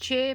6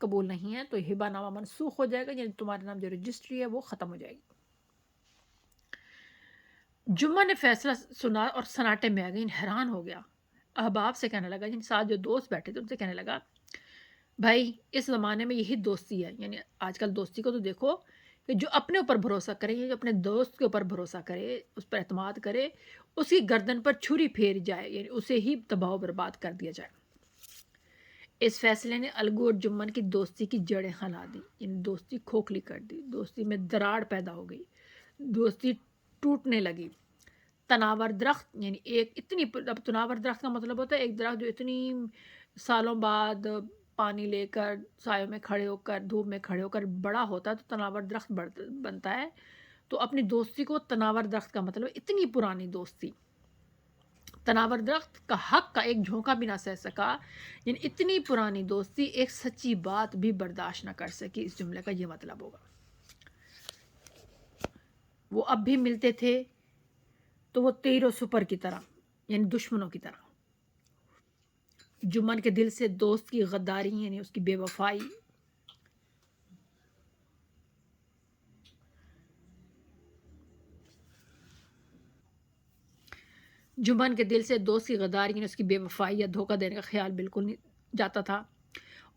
قبول نہیں ہے تو ہبہ نامہ منسوخ ہو جائے گا، یعنی تمہارے نام جو رجسٹری ہے وہ ختم ہو جائے گی۔ جمعہ نے فیصلہ سنا اور سناٹے میں آ گئی، حیران ہو گیا۔ احباب سے کہنے لگا، یعنی ساتھ جو دوست بیٹھے تھے ان سے کہنے لگا، بھائی اس زمانے میں یہی دوستی ہے، یعنی آج کل دوستی کو تو دیکھو کہ جو اپنے اوپر بھروسہ کرے یا جو اپنے دوست کے اوپر بھروسہ کرے، اس پر اعتماد کرے، اس کی گردن پر چھری پھیر جائے، یعنی اسے ہی تباہ و برباد کر دیا جائے۔ اس فیصلے نے الگو اور جمن کی دوستی کی جڑیں ہلا دی، یعنی دوستی کھوکھلی کر دی، دوستی میں دراڑ پیدا ہو گئی، دوستی ٹوٹنے لگی۔ تناور درخت، یعنی ایک اتنی، اب تناور درخت کا مطلب ہوتا ہے ایک درخت جو اتنی سالوں بعد پانی لے کر سایوں میں کھڑے ہو کر دھوپ میں کھڑے ہو کر بڑا ہوتا ہے تو تناور درخت بنتا ہے۔ تو اپنی دوستی کو تناور درخت کا مطلب اتنی پرانی دوستی، تناور درخت کا حق کا ایک جھونکا بھی نہ سہ سکا، یعنی اتنی پرانی دوستی ایک سچی بات بھی برداشت نہ کر سکی۔ اس جملے کا یہ مطلب ہوگا۔ وہ اب بھی ملتے تھے تو وہ تیر و سپر کی طرح، یعنی دشمنوں کی طرح۔ جمن کے دل سے دوست کی غداری، یعنی اس کی بے وفائی، جمن کے دل سے دوست کی غداری، یعنی اس کی بے وفائی یا دھوکہ دینے کا خیال بالکل نہیں جاتا تھا،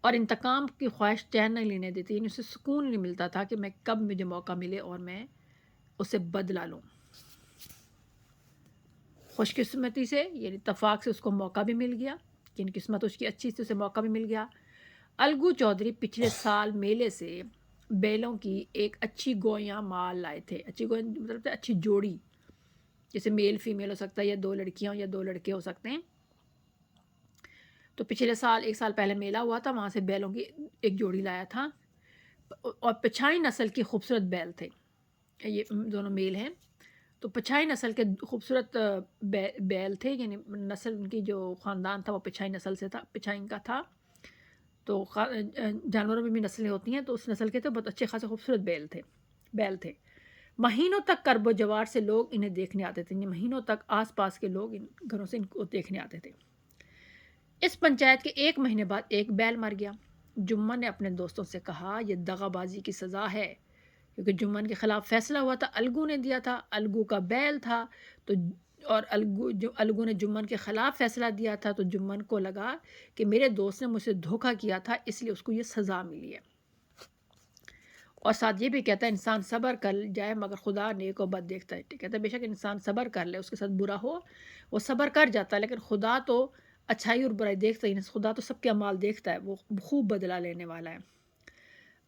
اور انتقام کی خواہش چین نہیں لینے دیتی، یعنی اسے سکون نہیں ملتا تھا کہ میں کب مجھے موقع ملے اور میں اسے بدلا لوں۔ خوش قسمتی سے، یعنی اتفاق سے اس کو موقع بھی مل گیا، یعنی قسمت اس کی اچھی سے اسے موقع بھی مل گیا۔ الگو چودھری پچھلے سال میلے سے بیلوں کی ایک اچھی گویاں مال لائے تھے۔ اچھی گویاں مطلب اچھی جوڑی، جیسے میل فیمیل ہو سکتا ہے، یا دو لڑکیاں یا دو لڑکے ہو سکتے ہیں۔ تو پچھلے سال، ایک سال پہلے میلہ ہوا تھا، وہاں سے بیلوں کی ایک جوڑی لایا تھا، اور پچھائی نسل کی خوبصورت بیل تھے، یہ دونوں میل ہیں۔ تو پچھائی نسل کے خوبصورت بیل تھے، یعنی نسل ان کی جو خاندان تھا وہ پچھائی نسل سے تھا، پچھائی کا تھا۔ تو جانوروں میں بھی نسلیں ہوتی ہیں، تو اس نسل کے تھے، بہت اچھے خاصے خوبصورت بیل تھے۔ مہینوں تک کرب و جوار سے لوگ انہیں دیکھنے آتے تھے، مہینوں تک آس پاس کے لوگ ان گھروں سے ان کو دیکھنے آتے تھے۔ اس پنچایت کے 1 مہینے بعد ایک بیل مر گیا۔ جمن نے اپنے دوستوں سے کہا، یہ دغا بازی کی سزا ہے، کیونکہ جمن کے خلاف فیصلہ ہوا تھا، الگو نے دیا تھا، الگو کا بیل تھا، تو اور الگو نے جمن کے خلاف فیصلہ دیا تھا، تو جمن کو لگا کہ میرے دوست نے مجھ سے دھوکہ کیا تھا، اس لیے اس کو یہ سزا ملی ہے۔ اور ساتھ یہ بھی کہتا ہے، انسان صبر کر جائے مگر خدا نیک و بد دیکھتا ہے۔ کہتا ہے بے شک انسان صبر کر لے، اس کے ساتھ برا ہو وہ صبر کر جاتا ہے، لیکن خدا تو اچھائی اور برائی دیکھتا ہی نہیں، خدا تو سب کے اعمال دیکھتا ہے، وہ خوب بدلہ لینے والا ہے۔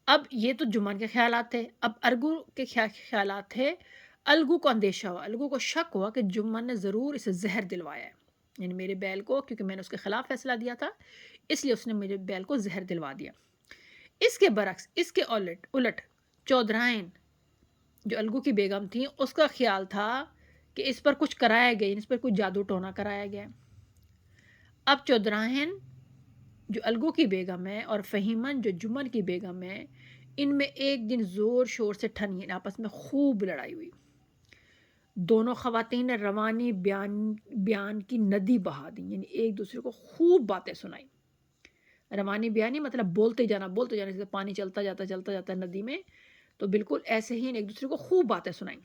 اب یہ تو جمن کے خیالات تھے، اب ارگو کے خیالات تھے۔ الگو کو اندیشہ ہوا، الگو کو شک ہوا کہ جمن نے ضرور اسے زہر دلوایا ہے، یعنی میرے بیل کو، کیونکہ میں نے اس کے خلاف فیصلہ دیا تھا اس لیے اس نے میرے بیل کو زہر دلوا دیا۔ اس کے برعکس، اس کے الٹ چودھرائن جو الگو کی بیگم تھیں، اس کا خیال تھا کہ اس پر کچھ کرایا گیا، اس پر کچھ جادو ٹونا کرایا گیا۔ اب چودھرائن جو الگو کی بیگم ہے اور فہیمن جو جمن کی بیگم ہے، ان میں ایک دن زور شور سے ٹھنی آپس میں خوب لڑائی ہوئی۔ دونوں خواتین نے روانی بیان کی ندی بہا دی، یعنی ایک دوسرے کو خوب باتیں سنائی۔ روانی بیانی مطلب بولتے جانا جیسے پانی چلتا جاتا ہے ندی میں، تو بالکل ایسے ہی ایک دوسرے کو خوب باتیں سنائیں۔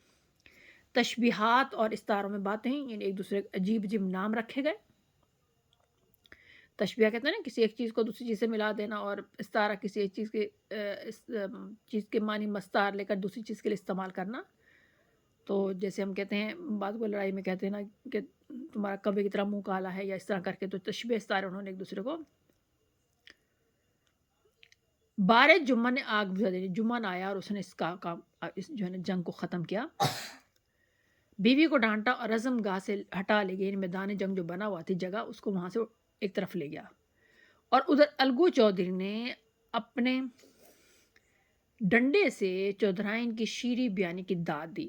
تشبیہات اور استعاروں میں باتیں، یعنی ایک دوسرے عجیب عجیب نام رکھے گئے۔ تشبیہ کہتے ہیں نا، کسی ایک چیز کو دوسری چیز سے ملا دینا، اور استعارہ کسی ایک چیز کے معنی مستعار لے کر دوسری چیز کے لیے استعمال کرنا۔ تو جیسے ہم کہتے ہیں بعض کو لڑائی میں کہتے ہیں نا کہ تمہارا کبے کی طرح منہ کالا ہے، یا اس طرح کر کے، تو تشبیہ استعارے انہوں نے ایک دوسرے کو۔ بارے جمن نے آگ بجھا دی، جمن آیا اور اس نے اس جو ہے نا جنگ کو ختم کیا، بیوی کو ڈانٹا اور رزم گاہ سے ہٹا لے گئی، میدان جنگ جو بنا ہوا تھی جگہ، اس کو وہاں سے ایک طرف لے گیا۔ اور ادھر الگو چودھری نے اپنے ڈنڈے سے چودھرائن کی شیریں بیانی کی داد دی،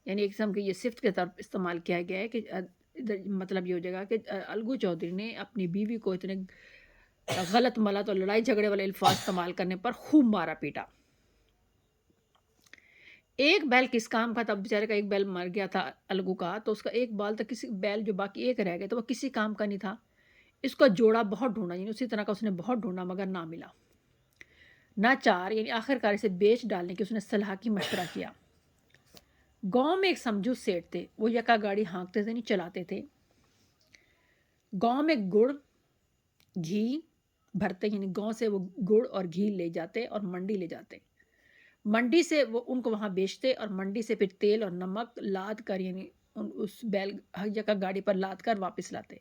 یعنی ایک قسم کی یہ صفت کے طرف استعمال کیا گیا ہے کہ ادھر مطلب یہ ہو جائے گا کہ الگو چودھری نے اپنی بیوی کو اتنے غلط ملت اور لڑائی جھگڑے والے الفاظ استعمال کرنے پر خوب مارا پیٹا۔ ایک بیل کس کام کا تھا؟ بیچارے کا ایک بیل مر گیا تھا الگو کا، تو اس کا ایک بال تک کسی بیل جو باقی ایک رہ گیا تو وہ کسی کام کا نہیں تھا۔ اس کا جوڑا بہت ڈھونڈا، یعنی اسی طرح کا اس نے بہت ڈھونڈا مگر نہ ملا۔ ناچار یعنی آخرکار اسے بیچ ڈالنے کی اس نے صلاح کی مشورہ کیا۔ گاؤں میں ایک سمجھو سیٹ تھے، وہ یکا گاڑی ہانکتے تھے نہیں چلاتے تھے۔ گاؤں میں گڑ گھی بھرتے، یعنی گاؤں سے وہ گڑ اور گھی لے جاتے اور منڈی لے جاتے، منڈی سے وہ ان کو وہاں بیچتے اور منڈی سے پھر تیل اور نمک لاد کر یعنی اس بیل یکا گاڑی پر لاد کر واپس لاتے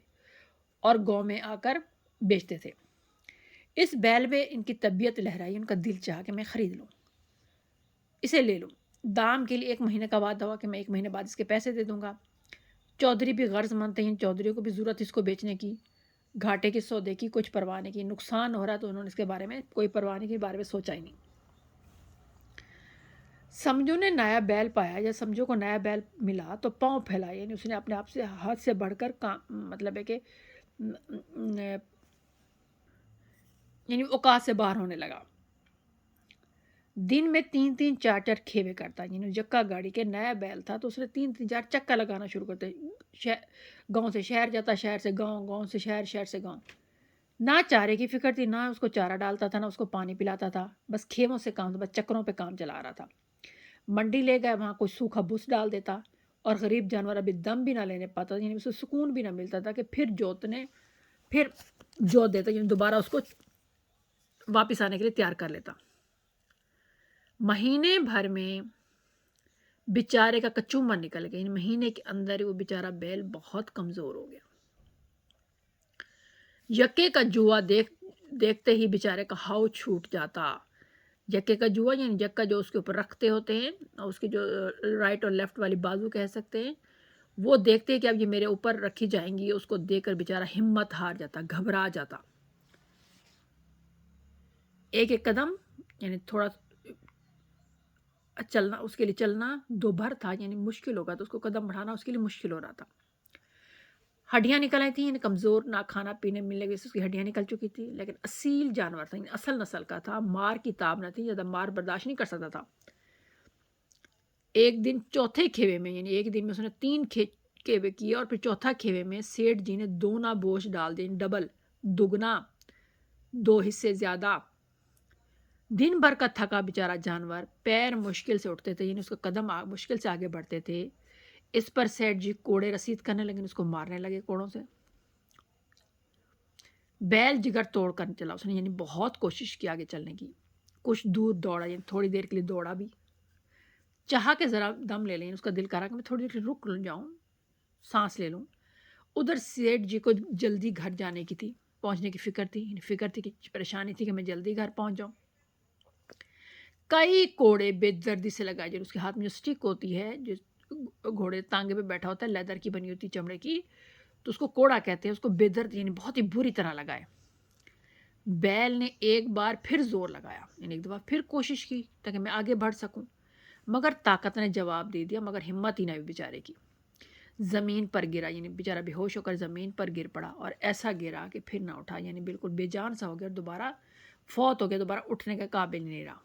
اور گاؤں میں آ کر بیچتے تھے۔ اس بیل میں ان کی طبیعت لہرائی، ان کا دل چاہا کہ میں خرید لوں، اسے لے لوں۔ دام کے لیے 1 مہینے کا وعدہ ہوا کہ میں 1 مہینے بعد اس کے پیسے دے دوں گا۔ چودھری بھی غرض مند تھے، یعنی چودھریوں کو بھی ضرورت تھی اس کو بیچنے کی، گھاٹے کے سودے کی کچھ پرواہ نہیں کی، نقصان ہو رہا تو انہوں نے اس کے بارے میں کوئی پرواہ نہیں کی، بارے میں سوچا ہی نہیں۔ سمجھو نے نیا بیل پایا یا سمجھو کو نیا بیل ملا تو پاؤں پھیلائے، یعنی اس نے اپنے آپ سے ہاتھ سے بڑھ کر مطلب ہے کہ یعنی اوقات سے باہر ہونے لگا۔ دن میں 3 4 کھیوے کرتا، یعنی یکا گاڑی کے نیا بیل تھا تو اس نے 3 4 چکا لگانا شروع کرتے، گاؤں سے شہر جاتا، شہر سے گاؤں، گاؤں سے شہر، شہر سے گاؤں۔ نہ چارے کی فکر تھی، نہ اس کو چارہ ڈالتا تھا، نہ اس کو پانی پلاتا تھا، بس کھیووں سے کام، بس چکروں پہ کام چلا رہا تھا۔ منڈی لے گئے، وہاں کوئی سوکھا بھس ڈال دیتا اور غریب جانور ابھی دم بھی نہ لینے پاتا، یعنی اسے سکون بھی نہ ملتا تھا کہ پھر جوت دیتا، یعنی دوبارہ اس کو واپس آنے کے لیے تیار کر لیتا۔ مہینے بھر میں بیچارے کا کچومر نکل گیا، یعنی مہینے کے اندر وہ بیچارہ بیل بہت کمزور ہو گیا۔ یکے کا جوا دیکھتے ہی بیچارے کا ہاؤ چھوٹ جاتا۔ یکے کا جوا یعنی یکا جو اس کے اوپر رکھتے ہوتے ہیں، اور اس کی جو رائٹ اور لیفٹ والی بازو کہہ سکتے ہیں، وہ دیکھتے ہیں کہ اب یہ میرے اوپر رکھی جائیں گی، اس کو دیکھ کر بیچارہ ہمت ہار جاتا، گھبرا جاتا۔ ایک ایک قدم یعنی تھوڑا چلنا، اس کے لیے چلنا دوبھر تھا، یعنی مشکل ہوگا، تو اس کو قدم بڑھانا اس کے لیے مشکل ہو رہا تھا۔ ہڈیاں نکل آئی تھیں، یعنی کمزور، نہ کھانا پینے ملنے کی، اس کی ہڈیاں نکل چکی تھی، لیکن اصیل جانور تھا، یعنی اصل نسل کا تھا، مار کی تاب نہ تھی، زیادہ مار برداشت نہیں کر سکتا تھا۔ ایک دن چوتھے کھیوے میں، یعنی ایک دن میں اس نے 3 کھیوے کیے، اور پھر چوتھا کھیوے میں سیٹھ جی نے 2 بوجھ ڈال دیں، ڈبل، دگنا، 2 حصے زیادہ۔ دن بھر کا تھکا بیچارہ جانور، پیر مشکل سے اٹھتے تھے، یعنی اس کا قدم مشکل سے آگے بڑھتے تھے۔ اس پر سیٹھ جی کوڑے رسید کرنے لگے، اس کو مارنے لگے کوڑوں سے۔ بیل جگر توڑ کر چلا اس نے، یعنی بہت کوشش کی آگے چلنے کی، کچھ دور دوڑا، یعنی تھوڑی دیر کے لیے دوڑا بھی، چاہا کہ ذرا دم لے لیں، اس کا دل کر رہا کہ میں تھوڑی دیر رک جاؤں، سانس لے لوں۔ ادھر سیٹھ جی کو جلدی گھر جانے کی تھی، پہنچنے کی فکر تھی کہ پریشانی تھی کہ میں جلدی گھر پہنچ جاؤں۔ کئی کوڑے بے دردی سے لگائے، جو اس کے ہاتھ میں جو سٹک ہوتی ہے، جو گھوڑے تانگے پہ بیٹھا ہوتا ہے، لیدر کی بنی ہوتی چمڑے کی، تو اس کو کوڑا کہتے ہیں، اس کو بے درد یعنی بہت ہی بری طرح لگائے۔ بیل نے ایک بار پھر زور لگایا، یعنی ایک دفعہ پھر کوشش کی تاکہ میں آگے بڑھ سکوں، مگر طاقت نے جواب دے دیا، مگر ہمت ہی نہ ہوئی بیچارے کی۔ زمین پر گرا، یعنی بیچارہ بے ہوش ہو کر زمین پر گر پڑا، اور ایسا گرا کہ پھر نہ اٹھا، یعنی بالکل بے جان سا ہو گیا، اور دوبارہ فوت ہو گیا، دوبارہ اٹھنے کے قابل نہیں رہا۔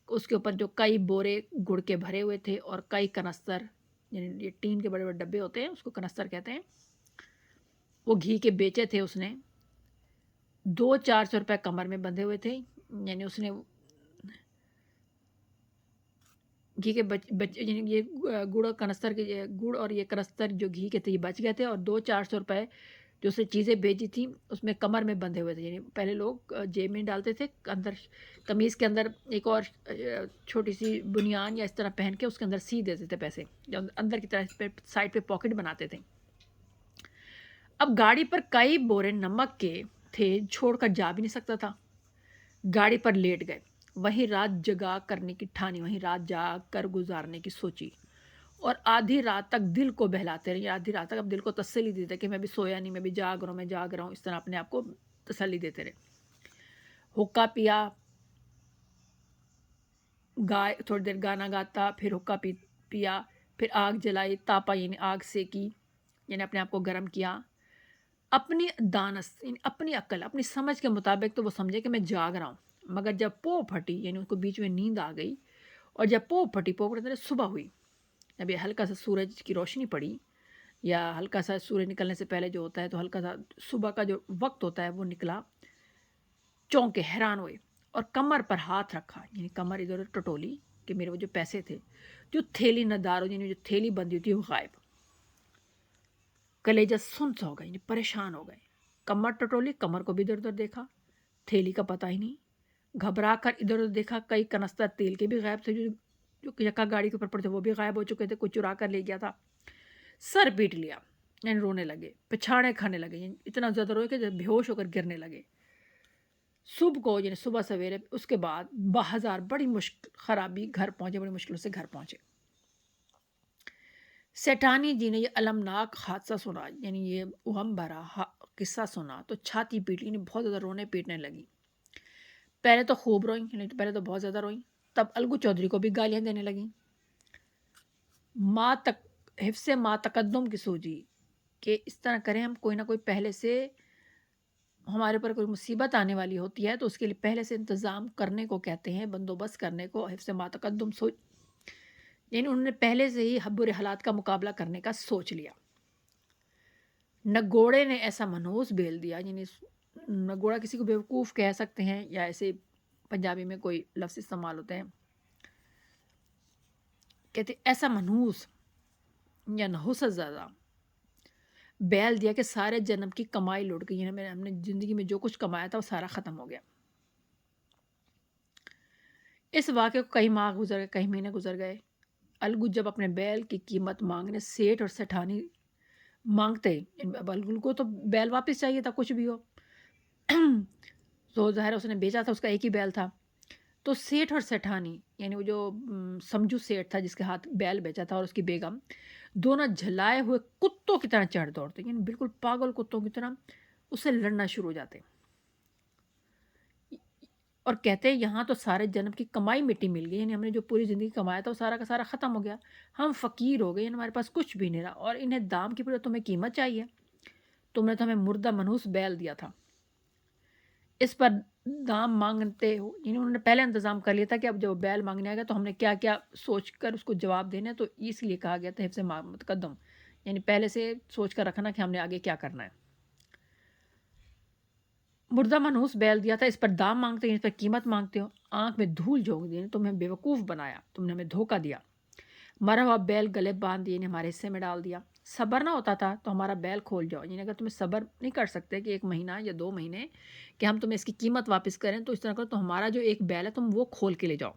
اس کے اوپر جو کئی بورے گڑ کے بھرے ہوئے تھے اور کئی کنستر، یعنی یہ ٹین کے بڑے بڑے ڈبے ہوتے ہیں، اس کو کنستر کہتے ہیں، وہ گھی کے بیچے تھے اس نے۔ 200-400 روپے کمر میں بندھے ہوئے تھے، یعنی اس نے گھی کے یعنی یہ گڑ اور کنستر کے، گڑ اور یہ کنستر جو گھی کے تھے یہ بچ گئے تھے، اور 200-400 روپے جو اس نے چیزیں بھیجی تھیں اس میں کمر میں بندھے ہوئے تھے، یعنی پہلے لوگ جیب میں ڈالتے تھے، اندر قمیض کے اندر ایک اور چھوٹی سی بنیان یا اس طرح پہن کے اس کے اندر سی دیتے تھے پیسے، اندر کی طرح سائڈ پہ پاکٹ بناتے تھے۔ اب گاڑی پر کئی بورے نمک کے تھے، چھوڑ کر جا بھی نہیں سکتا تھا۔ گاڑی پر لیٹ گئے، وہیں رات جگا کرنے کی ٹھانی، وہیں رات جاگ کر گزارنے کی سوچی، اور آدھی رات تک دل کو بہلاتے رہے، آدھی رات تک اب دل کو تسلی دیتے کہ میں بھی سویا نہیں، میں بھی جاگ رہا ہوں، اس طرح اپنے آپ کو تسلی دیتے رہے۔ حقہ پیا، تھوڑی دیر گانا گاتا، پھر حقہ پیا، پھر آگ جلائی، تاپا یعنی آگ سیکی، یعنی اپنے آپ کو گرم کیا۔ اپنی دانس یعنی اپنی عقل، اپنی سمجھ کے مطابق تو وہ سمجھے کہ میں جاگ رہا ہوں، مگر جب پو پھٹی، یعنی اس کو بیچ میں نیند آ گئی، اور جب پو پھٹی، صبح ہوئی، اب یہ ہلکا سا سورج کی روشنی پڑی، یا ہلکا سا سورج نکلنے سے پہلے جو ہوتا ہے تو ہلکا سا صبح کا جو وقت ہوتا ہے وہ نکلا، چونکے حیران ہوئے، اور کمر پر ہاتھ رکھا، یعنی کمر ادھر ادھر ٹٹولی کہ میرے وہ جو پیسے تھے، جو تھیلی ندارو یعنی جو تھیلی بندی ہوتی ہے وہ غائب۔ کلیجہ سن سا ہو گئے، یعنی پریشان ہو گئے، کمر ٹٹولی، کمر کو بھی ادھر ادھر دیکھا، تھیلی کا پتہ ہی نہیں، گھبرا کر ادھر ادھر دیکھا، کئی کنستر تیل کے بھی غائب تھے، جو یکا گاڑی کے اوپر پڑے تھے وہ بھی غائب ہو چکے تھے، کوئی چرا کر لے گیا تھا۔ سر پیٹ لیا، یعنی رونے لگے، پچھاڑے کھانے لگے، یعنی اتنا زیادہ روئے کہ جب بے ہوش ہو کر گرنے لگے۔ صبح کو یعنی صبح سویرے اس کے بعد بہزار بڑی مشکل خرابی گھر پہنچے، بڑی مشکلوں سے گھر پہنچے۔ سیٹھانی جی نے یہ المناک حادثہ سنا، یعنی یہ غم بھرا قصہ سنا تو چھاتی پیٹ لی، یعنی بہت زیادہ رونے پیٹنے لگی۔ پہلے تو خوب روئیں، یعنی پہلے تو بہت زیادہ روئیں، تب الگو چودھری کو بھی گالیاں دینے لگیں۔ حفظ ما تقدم کی سوچی کہ اس طرح کریں ہم، کوئی نہ کوئی پہلے سے ہمارے پر کوئی مصیبت آنے والی ہوتی ہے تو اس کے لیے پہلے سے انتظام کرنے کو کہتے ہیں، بندوبست کرنے کو حفظ ما تقدم سوچ، یعنی انہوں نے پہلے سے ہی برے حالات کا مقابلہ کرنے کا سوچ لیا۔ نگوڑے نے ایسا منحوس بیل دیا، یعنی نگوڑا کسی کو بیوقوف کہہ سکتے ہیں، یا ایسے پنجابی میں کوئی لفظ استعمال ہوتے ہیں، کہتے ایسا منحوس یا نحوست زیادہ بیل دیا کہ سارے جنم کی کمائی لوٹ گئی، یعنی ہم نے زندگی میں جو کچھ کمایا تھا وہ سارا ختم ہو گیا۔ اس واقعے کو کئی ماہ گزر گئے، کئی مہینے گزر گئے۔ الگو جب اپنے بیل کی قیمت مانگنے سیٹھ اور سیٹھانی مانگتے، اب الگو کو تو بیل واپس چاہیے تھا کچھ بھی ہو، تو ظاہر اس نے بیچا تھا، اس کا ایک ہی بیل تھا، تو سیٹھ اور سیٹھانی یعنی وہ جو سمجھو سیٹھ تھا جس کے ہاتھ بیل بیچا تھا، اور اس کی بیگم، دونوں جھلائے ہوئے کتوں کی طرح چڑھ دوڑتے، یعنی بالکل پاگل کتوں کی طرح اس سے لڑنا شروع ہو جاتے، اور کہتے یہاں تو سارے جنم کی کمائی مٹی مل گئی، یعنی ہم نے جو پوری زندگی کمایا تھا وہ سارا کا سارا ختم ہو گیا، ہم فقیر ہو گئے، یعنی ہمارے پاس کچھ بھی نہیں رہا، اور انہیں دام کی تمہیں قیمت چاہیے، تم نے تو ہمیں مردہ منحوس بیل دیا تھا۔ اس پر دام مانگتے ہو، یعنی انہوں نے پہلے انتظام کر لیا تھا کہ اب جب بیل مانگنے آئے گا تو ہم نے کیا کیا سوچ کر اس کو جواب دینا ہے، تو اس لیے کہا گیا تھا حفظ ما تقدم، یعنی پہلے سے سوچ کر رکھنا کہ ہم نے آگے کیا کرنا ہے۔ مردہ منحوس بیل دیا تھا، اس پر دام مانگتے ہیں، اس پر قیمت مانگتے ہو، آنکھ میں دھول جھونک دی، تمہیں بیوقوف بنایا، تم نے ہمیں دھوکہ دیا، مرا ہوا بیل گلے باندھ دیے، ہمارے حصے میں ڈال دیا، صبر نہ ہوتا تھا تو ہمارا بیل کھول جاؤ، یعنی اگر تمہیں صبر نہیں کر سکتے کہ 1 مہینہ یا 2 مہینے کہ ہم تمہیں اس کی قیمت واپس کریں، تو اس طرح کرو تو ہمارا جو ایک بیل ہے تم وہ کھول کے لے جاؤ،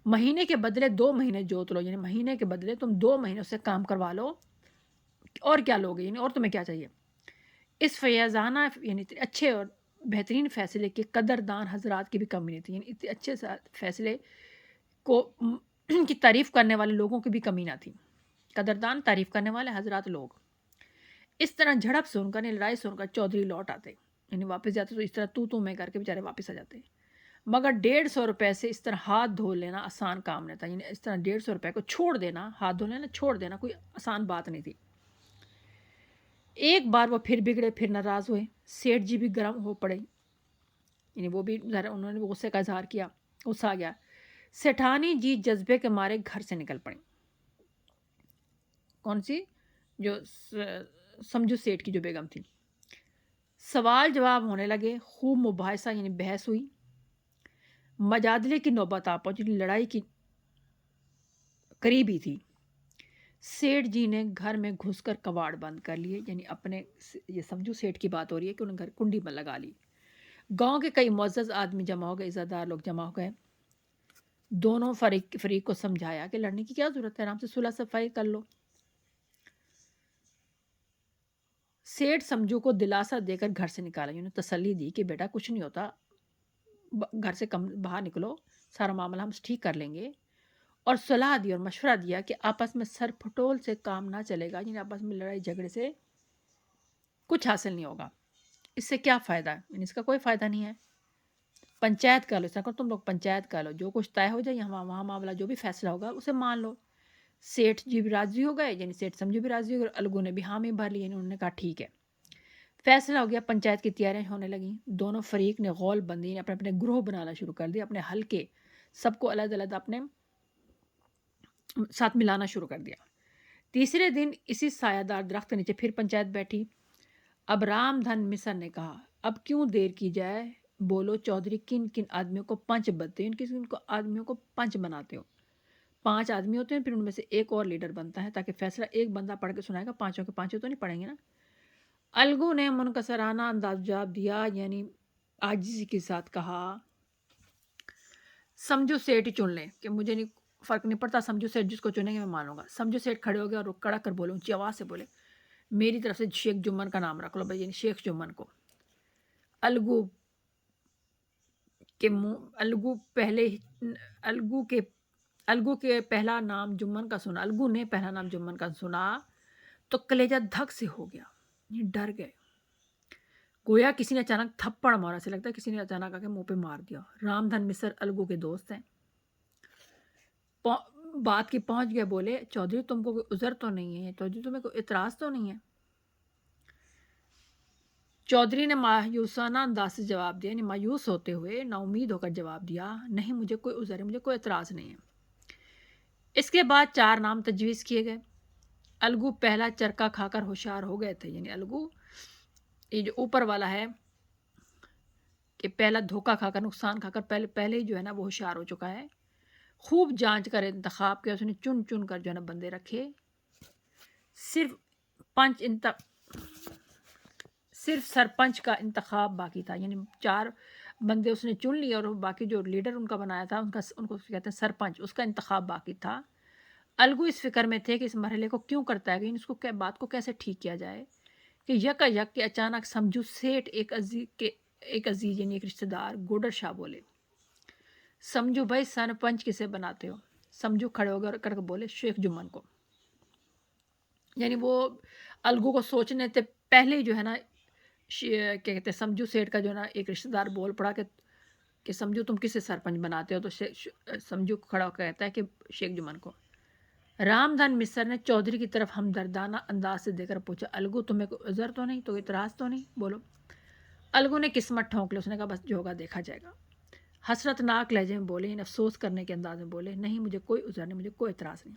مہینے کے بدلے 2 مہینے جوت لو، یعنی مہینے کے بدلے تم 2 مہینے سے کام کروا لو، اور کیا لوگے، یعنی اور تمہیں کیا چاہیے۔ اس فیاضانہ یعنی اچھے اور بہترین فیصلے کے قدردان حضرات کی بھی کمی نہیں تھی، یعنی اتنے اچھے فیصلے کو کی تعریف کرنے والے لوگوں کی بھی کمی نہ تھی، قدردان تعریف کرنے والے حضرات لوگ۔ اس طرح جھڑپ سن کر، لڑائی سن کر چودھری لوٹ آتے، یعنی واپس جاتے تو اس طرح تو میں کر کے بیچارے واپس آ جاتے، مگر 150 روپے سے اس طرح ہاتھ دھو لینا آسان کام نہیں تھا، یعنی اس طرح 150 روپے کو چھوڑ دینا، ہاتھ دھو لینا چھوڑ دینا کوئی آسان بات نہیں تھی۔ ایک بار وہ پھر بگڑے، پھر ناراض ہوئے، سیٹھ جی بھی گرم ہو پڑے، یعنی وہ بھی انہوں نے بھی غصے کا اظہار کیا، غصہ آ گیا، سیٹھانی جی جذبے کے مارے گھر سے نکل پڑیں۔ کون سی؟ جو سمجھو سیٹھ کی جو بیگم تھی۔ سوال جواب ہونے لگے، خوب مباحثہ یعنی بحث ہوئی، مجادلے کی نوبت آ پہنچی، لڑائی کی قریبی تھی۔ سیٹھ جی نے گھر میں گھس کر کواڑ بند کر لیے، یعنی اپنے، یہ سمجھو سیٹھ کی بات ہو رہی ہے کہ انہوں نے گھر کنڈی میں لگا لی، گاؤں کے کئی معزز آدمی جمع ہو گئے، عزت دار لوگ جمع ہو گئے، دونوں فریق کو سمجھایا کہ لڑنے کی کیا ضرورت ہے، آرام سے صلح صفائی کر لو۔ سیٹھ سمجھو کو دلاسا دے کر گھر سے نکالا، یعنی تسلی دی کہ بیٹا کچھ نہیں ہوتا، گھر سے باہر نکلو، سارا معاملہ ہم ٹھیک کر لیں گے، اور صلاح دی اور مشورہ دیا کہ آپس میں سر پھٹول سے کام نہ چلے گا، یعنی آپس میں لڑائی جھگڑے سے کچھ حاصل نہیں ہوگا، اس سے کیا فائدہ ہے، یعنی اس کا کوئی فائدہ نہیں ہے، پنچایت کر لو، اس طرح تم لوگ پنچایت کر لو، جو کچھ طے ہو جائے وہاں معاملہ جو بھی فیصلہ ہوگا اسے مان لو۔ سیٹھ جی بھی راضی ہو گئے، یعنی سیٹھ سمجھو بھی راضی ہو گئے، اور الگو نے بھی حامی بھر لی، یعنی انہوں نے کہا ٹھیک ہے، فیصلہ ہو گیا، پنچایت کی تیاریاں ہونے لگیں، دونوں فریق نے غول بندی، اپنے اپنے گروہ بنانا شروع کر دیا، اپنے حلقے سب کو علیحدہ علیحدہ اپنے ساتھ ملانا شروع کر دیا۔ تیسرے دن اسی سایہ دار درخت کے نیچے پھر پنچایت بیٹھی۔ اب رام دھن مصر نے کہا اب کیوں دیر کی جائے، بولو چودھری کن کن آدمیوں کو پنچ بدتے ہیں، کن کو آدمیوں کو پنچ بناتے ہو؟ 5 آدمی ہوتے ہیں، پھر ان میں سے ایک اور لیڈر بنتا ہے تاکہ فیصلہ ایک بندہ پڑھ کے سنائے گا، پانچوں کے پانچوں تو نہیں پڑھیں گے نا۔ الگو نے منکسرانہ انداز جواب دیا، یعنی عاجزی کے ساتھ کہا سمجھو سیٹ ہی چن لیں کہ مجھے نہیں فرق نہیں پڑتا، سمجھو سیٹ جس کو چنیں گے میں مانوں گا۔ سمجھو سیٹ کھڑے ہو گئے اور وہ کڑک کر بولے، اونچی آواز سے بولے، میری طرف سے شیخ جمن کا نام رکھ لو بھائی، یعنی شیخ جمن کو۔ الگو کے الگو کے پہلا نام جمن کا سنا، الگو نے پہلا نام جمن کا سنا تو کلیجہ دھک سے ہو گیا، یہ ڈر گئے، گویا کسی نے اچانک تھپڑ مارا، سے لگتا ہے کسی نے اچانک آ کے منہ پہ مار دیا۔ رام دھن مصر الگو کے دوست ہیں، بات کی پہنچ گئے، بولے چودھری تم کو کوئی عذر تو نہیں ہے، چودھری تمہیں کوئی اعتراض تو نہیں ہے؟ چودھری نے مایوسانہ انداز سے جواب دیا، یعنی مایوس ہوتے ہوئے نا امید ہو کر جواب دیا، نہیں مجھے کوئی عذر ہے، مجھے کوئی اعتراض نہیں ہے۔ اس کے بعد 4 نام تجویز کیے گئے۔ الگو پہلا چرکا کھا کر ہوشیار ہو گئے تھے، یعنی الگو یہ جو اوپر والا ہے کہ پہلا دھوکہ کھا کر، نقصان کھا کر پہلے ہی جو ہے نا وہ ہوشیار ہو چکا ہے۔ خوب جانچ کر انتخاب کیا، اس نے چن چن کر جو ہے نا بندے رکھے، صرف سرپنچ کا انتخاب باقی تھا، یعنی 4 بندے اس نے چن لیے اور باقی جو لیڈر ان کا بنایا تھا ان کو کہتے ہیں سرپنچ، اس کا انتخاب باقی تھا۔ الگو اس فکر میں تھے کہ اس مرحلے کو کیوں کرتا ہے، اس کو بات کو کیسے ٹھیک کیا جائے کہ یک کے اچانک سمجھو سیٹھ ایک عزیز یعنی ایک رشتہ دار گوڈر شاہ بولے، سمجھو بھائی سرپنچ کسے بناتے ہو؟ سمجھو کھڑے ہو گئے کر کے بولے شیخ جمن کو، یعنی وہ الگو کو سوچنے سے پہلے جو ہے نا کیا کہتے ہیں سمجھو سیٹھ کا جو ہے نا ایک رشتہ دار بول پڑا کہ سمجھو تم کسے سرپنچ بناتے ہو، تو سمجھو کھڑا ہو کہتا ہے کہ شیخ جمن کو۔ رام دھن مصر نے چودھری کی طرف ہمدردانہ انداز سے دے کر پوچھا، الگو تمہیں کوئی عذر تو نہیں، تو اعتراض تو نہیں، بولو۔ الگو نے قسمت ٹھونک لی، اس نے کہا بس جو ہوگا دیکھا جائے گا۔ حسرت ناک لہجے میں بولے، یعنی افسوس کرنے کے انداز میں بولے، نہیں مجھے کوئی عذر نہیں، مجھے کوئی اعتراض نہیں۔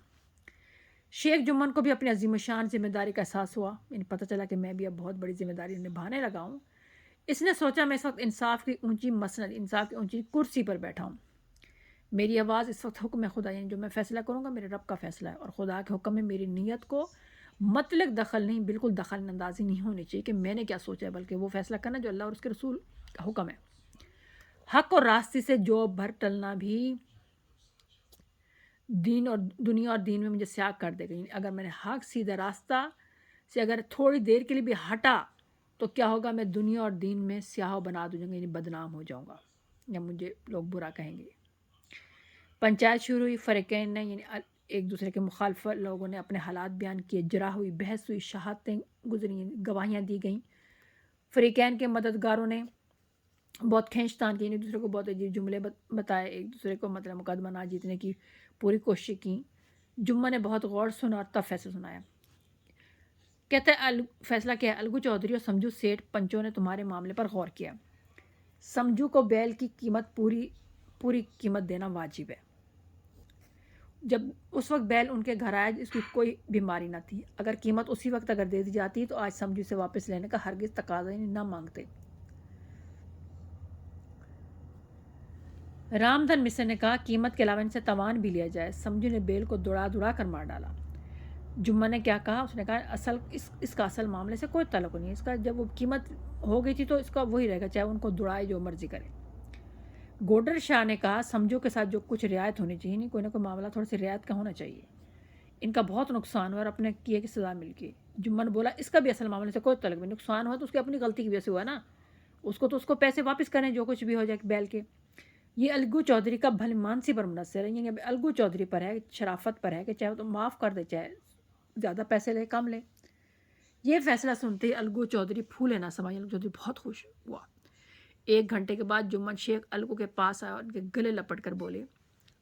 شیخ جمن کو بھی اپنی عظیم الشان ذمہ داری کا احساس ہوا، یعنی پتہ چلا کہ میں بھی اب بہت بڑی ذمہ داری نبھانے لگا ہوں۔ اس نے سوچا میں اس وقت انصاف کی اونچی مسند، انصاف کی اونچی کرسی پر بیٹھا ہوں، میری آواز اس وقت حکم خدا، یعنی جو میں فیصلہ کروں گا میرے رب کا فیصلہ ہے، اور خدا کے حکم میں میری نیت کو مطلق دخل نہیں، بالکل دخل اندازی نہیں ہونی چاہیے کہ میں نے کیا سوچا ہے، بلکہ وہ فیصلہ کرنا جو اللہ اور اس کے رسول کا حکم ہے۔ حق اور راستے سے جو بھر ٹلنا بھی دین اور دنیا اور دین میں مجھے سیاہ کر دے گا، یعنی اگر میں نے حق سیدھا راستہ سے اگر تھوڑی دیر کے لیے بھی ہٹا تو کیا ہوگا، میں دنیا اور دین میں سیاہ بنا دوں گا، یعنی بدنام ہو جاؤں گا یا مجھے لوگ برا کہیں گے۔ پنچایت شروع ہوئی، فریقین نے یعنی ایک دوسرے کے مخالف لوگوں نے اپنے حالات بیان کیے، جرح ہوئی، بحث ہوئی، شہادتیں گزری، گواہیاں دی گئیں۔ فریقین کے مددگاروں نے بہت کھینچ تان کی، ایک دوسرے کو بہت عجیب جملے بتائے، ایک دوسرے کو مطلب مقدمہ نہ جیتنے کی پوری کوشش کی۔ جمعہ نے بہت غور سنا اور تب فیصلہ سنایا، کہتے ہیں فیصلہ کیا ہے، الگو چودھری اور سمجھو سیٹھ پنچوں نے تمہارے معاملے پر غور کیا، سمجھو کو بیل کی قیمت پوری قیمت دینا واجب ہے۔ جب اس وقت بیل ان کے گھر آیا اس کی کوئی بیماری نہ تھی، اگر قیمت اسی وقت اگر دے دی جاتی تو آج سمجھو سے واپس لینے کا ہرگز تقاضا نہ مانگتے۔ رام دھن مصر نے کہا قیمت کے علاوہ ان سے توان بھی لیا جائے۔ سمجھو نے بیل کو دوڑا کر مار ڈالا۔ جمعہ نے کیا کہا، اس نے کہا اس کا اصل معاملے سے کوئی تعلق نہیں ہے، اس کا جب وہ قیمت ہو گئی تھی تو اس کا وہی رہے گا، چاہے ان کو دوڑائے جو مرضی کرے۔ گوڈر شاہ نے کہا سمجھو کے ساتھ جو کچھ رعایت ہونی چاہیے، نہیں کوئی نہ کوئی معاملہ تھوڑی سی رعایت کا ہونا چاہیے، ان کا بہت نقصان ہوا اور اپنے کیے کی سزا مل گئی۔ جمعہ نے بولا اس کا بھی اصل معاملے سے کوئی تعلق نہیں، نقصان ہوا تو اس کی اپنی غلطی کی وجہ سے ہوا نا، اس کو پیسے واپس کریں جو کچھ بھی ہو جائے بیل کے۔ یہ الگو چودھری کا بھلی مانسی پر منحصر ہے، یعنی الگو چودھری پر ہے، شرافت پر ہے کہ چاہے تو معاف کر دے، چاہے زیادہ پیسے لے کم لے۔ یہ فیصلہ سنتے ہی الگو چودھری پھولے نہ سمائے، الگو چودھری بہت خوش ہوا۔ 1 گھنٹے کے بعد جمن شیخ الگو کے پاس آیا اور ان کے گلے لپٹ کر بولے،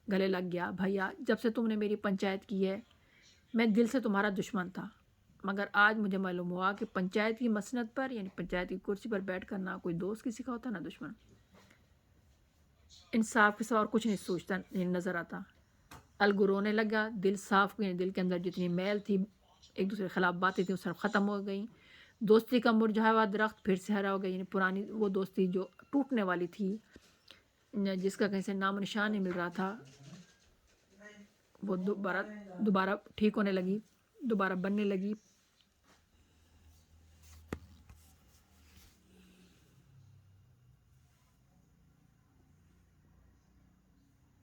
گلے لگ گیا، بھیا جب سے تم نے میری پنچایت کی ہے میں دل سے تمہارا دشمن تھا، مگر آج مجھے معلوم ہوا کہ پنچایت کی مسند پر یعنی پنچایت کی کرسی پر بیٹھ کر نہ کوئی دوست کسی کا ہوتا نہ دشمن، انصاف کے سوا اور کچھ نہیں سوچتا نظر آتا۔ الگو رونے لگا، دل صاف ہوئی، دل کے اندر جتنی میل تھی ایک دوسرے کے خلاف باتیں تھیں وہ سب ختم ہو گئیں۔ دوستی کا مرجھا ہوا درخت پھر سے ہرا ہو گیا، یعنی پرانی وہ دوستی جو ٹوٹنے والی تھی، جس کا کہیں سے نام و نشان نہیں مل رہا تھا، وہ دوبارہ ٹھیک ہونے لگی، دوبارہ بننے لگی،